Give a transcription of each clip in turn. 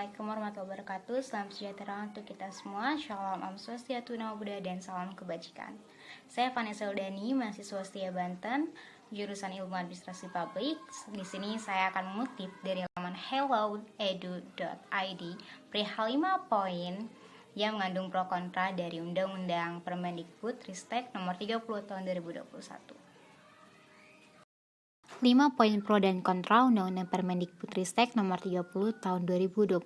Assalamualaikum warahmatullahi wabarakatuh. Salam sejahtera untuk kita semua. Shalom, Om Swastiastu, Namo Buddhaya, dan salam kebajikan. Saya Vanessa Uldani, mahasiswa Setia Banten, jurusan Ilmu Administrasi Publik. Di sini saya akan mengutip dari laman helloedu.id perihal 5 poin yang mengandung pro kontra dari Undang-Undang Permendikbudristek Nomor 30 Tahun 2021. 5 poin pro dan kontra Undang-Undang Permendikbudristek Nomor 30 Tahun 2021.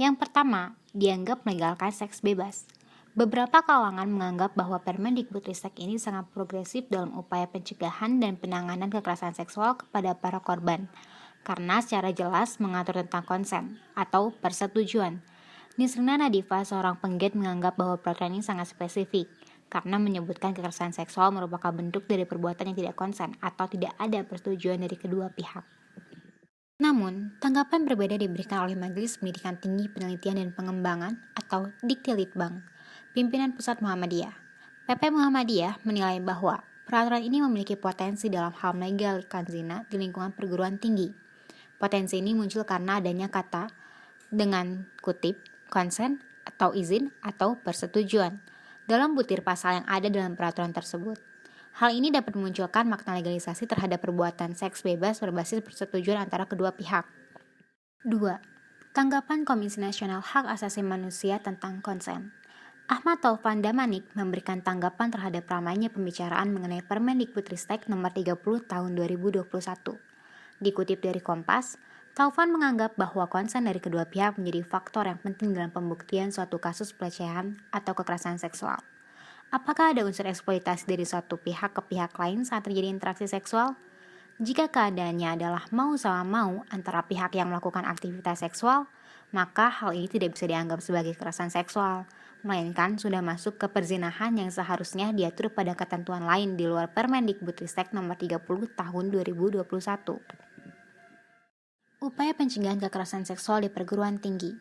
Yang pertama, dianggap melegalkan seks bebas. Beberapa kalangan menganggap bahwa Permendikbudristek ini sangat progresif dalam upaya pencegahan dan penanganan kekerasan seksual kepada para korban, karena secara jelas mengatur tentang konsen atau persetujuan. Nisrina Nadifa, seorang penggiat, menganggap bahwa peraturan ini sangat spesifik, karena menyebutkan kekerasan seksual merupakan bentuk dari perbuatan yang tidak konsen atau tidak ada persetujuan dari kedua pihak. Namun, tanggapan berbeda diberikan oleh Majelis Pendidikan Tinggi Penelitian dan Pengembangan atau Diktilitbang, pimpinan Pusat Muhammadiyah. PP Muhammadiyah menilai bahwa peraturan ini memiliki potensi dalam hal melegalkan zina di lingkungan perguruan tinggi. Potensi ini muncul karena adanya kata dengan kutip konsen atau izin atau persetujuan dalam butir pasal yang ada dalam peraturan tersebut. Hal ini dapat memunculkan makna legalisasi terhadap perbuatan seks bebas berbasis persetujuan antara kedua pihak. 2. Tanggapan Komisi Nasional Hak Asasi Manusia tentang konsen. Ahmad Taufan Damanik memberikan tanggapan terhadap ramainya pembicaraan mengenai Permendikbudristek Nomor 30 Tahun 2021. Dikutip dari Kompas, Taufan menganggap bahwa konsen dari kedua pihak menjadi faktor yang penting dalam pembuktian suatu kasus pelecehan atau kekerasan seksual. Apakah ada unsur eksploitasi dari suatu pihak ke pihak lain saat terjadi interaksi seksual? Jika keadaannya adalah mau sama mau antara pihak yang melakukan aktivitas seksual, maka hal ini tidak bisa dianggap sebagai kekerasan seksual, melainkan sudah masuk ke perzinahan yang seharusnya diatur pada ketentuan lain di luar Permendikbudristek Nomor 30 Tahun 2021. Upaya pencegahan kekerasan seksual di perguruan tinggi.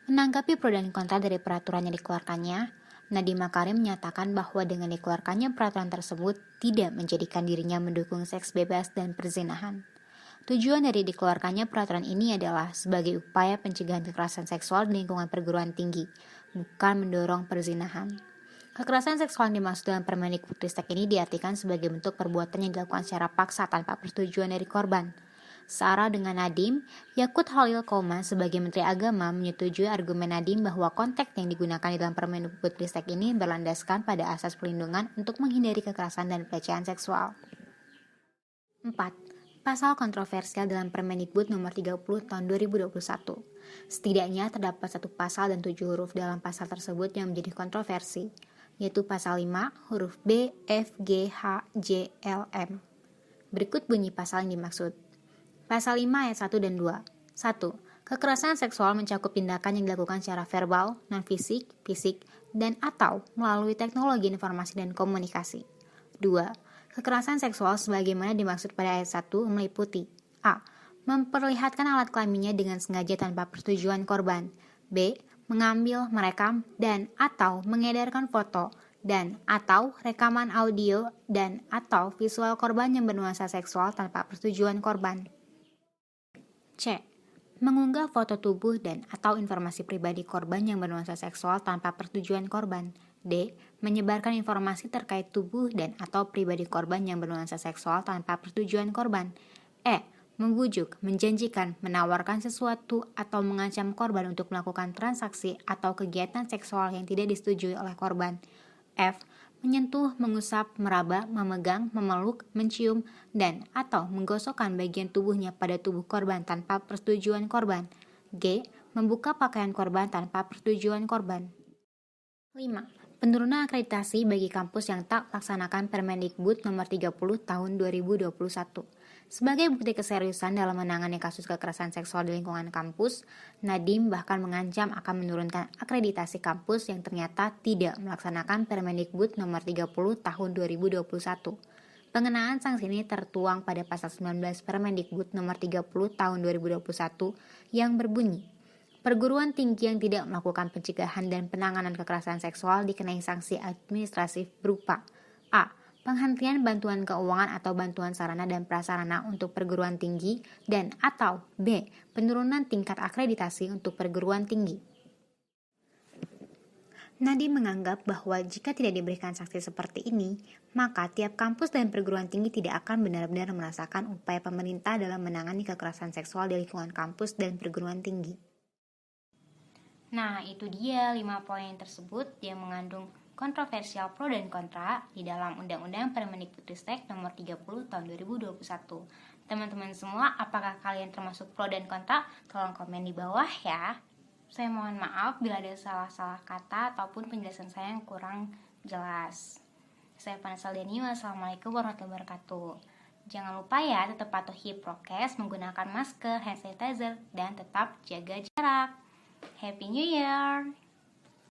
Menanggapi pro dan kontra dari peraturan yang dikeluarkannya, Nadiem Makarim menyatakan bahwa dengan dikeluarkannya peraturan tersebut tidak menjadikan dirinya mendukung seks bebas dan perzinahan. Tujuan dari dikeluarkannya peraturan ini adalah sebagai upaya pencegahan kekerasan seksual di lingkungan perguruan tinggi, bukan mendorong perzinahan. Kekerasan seksual yang dimaksud dalam Permendikbudristek ini diartikan sebagai bentuk perbuatan yang dilakukan secara paksa tanpa persetujuan dari korban. Searah dengan Nadiem, Yakut Khalil Qomas sebagai Menteri Agama menyetujui argumen Nadiem bahwa konteks yang digunakan di dalam Permendikbudristek ini berlandaskan pada asas perlindungan untuk menghindari kekerasan dan pelecehan seksual. 4. Pasal kontroversial dalam Permendikbud Nomor 30 Tahun 2021. Setidaknya terdapat 1 pasal dan 7 huruf dalam pasal tersebut yang menjadi kontroversi, yaitu pasal 5 huruf B, F, G, H, J, L, M. Berikut bunyi pasal yang dimaksud. Pasal 5 ayat 1 dan 2. 1. Kekerasan seksual mencakup tindakan yang dilakukan secara verbal, non-fisik, fisik, dan atau melalui teknologi informasi dan komunikasi. 2. Kekerasan seksual sebagaimana dimaksud pada ayat 1 meliputi A. Memperlihatkan alat kelaminnya dengan sengaja tanpa persetujuan korban. B. Mengambil, merekam, dan atau mengedarkan foto dan atau rekaman audio dan atau visual korban yang bernuansa seksual tanpa persetujuan korban. C. Mengunggah foto tubuh dan atau informasi pribadi korban yang bernuansa seksual tanpa persetujuan korban. D. Menyebarkan informasi terkait tubuh dan atau pribadi korban yang bernuansa seksual tanpa persetujuan korban. E. Membujuk, menjanjikan, menawarkan sesuatu atau mengancam korban untuk melakukan transaksi atau kegiatan seksual yang tidak disetujui oleh korban. F. Menyentuh, mengusap, meraba, memegang, memeluk, mencium, dan atau menggosokkan bagian tubuhnya pada tubuh korban tanpa persetujuan korban. G. Membuka pakaian korban tanpa persetujuan korban. 5. Penurunan akreditasi bagi kampus yang tak laksanakan Permendikbud Nomor 30 Tahun 2021. Sebagai bukti keseriusan dalam menangani kasus kekerasan seksual di lingkungan kampus, Nadiem bahkan mengancam akan menurunkan akreditasi kampus yang ternyata tidak melaksanakan Permendikbud Nomor 30 Tahun 2021. Pengenaan sanksi ini tertuang pada pasal 19 Permendikbud Nomor 30 Tahun 2021 yang berbunyi, perguruan tinggi yang tidak melakukan pencegahan dan penanganan kekerasan seksual dikenai sanksi administratif berupa A. penghentian bantuan keuangan atau bantuan sarana dan prasarana untuk perguruan tinggi, dan atau B. penurunan tingkat akreditasi untuk perguruan tinggi. Nadiem menganggap bahwa jika tidak diberikan sanksi seperti ini, maka tiap kampus dan perguruan tinggi tidak akan benar-benar merasakan upaya pemerintah dalam menangani kekerasan seksual di lingkungan kampus dan perguruan tinggi. Nah, itu dia 5 poin tersebut yang mengandung kontroversial pro dan kontra di dalam Undang-Undang Permendikbudristek Nomor 30 Tahun 2021. Teman-teman semua, apakah kalian termasuk pro dan kontra? Tolong komen di bawah ya. Saya mohon maaf bila ada salah-salah kata ataupun penjelasan saya yang kurang jelas. Saya Vanessa Deni, wassalamualaikum warahmatullahi wabarakatuh. Jangan lupa ya, tetap patuhi prokes, menggunakan masker, hand sanitizer, dan tetap jaga jarak. Happy New Year!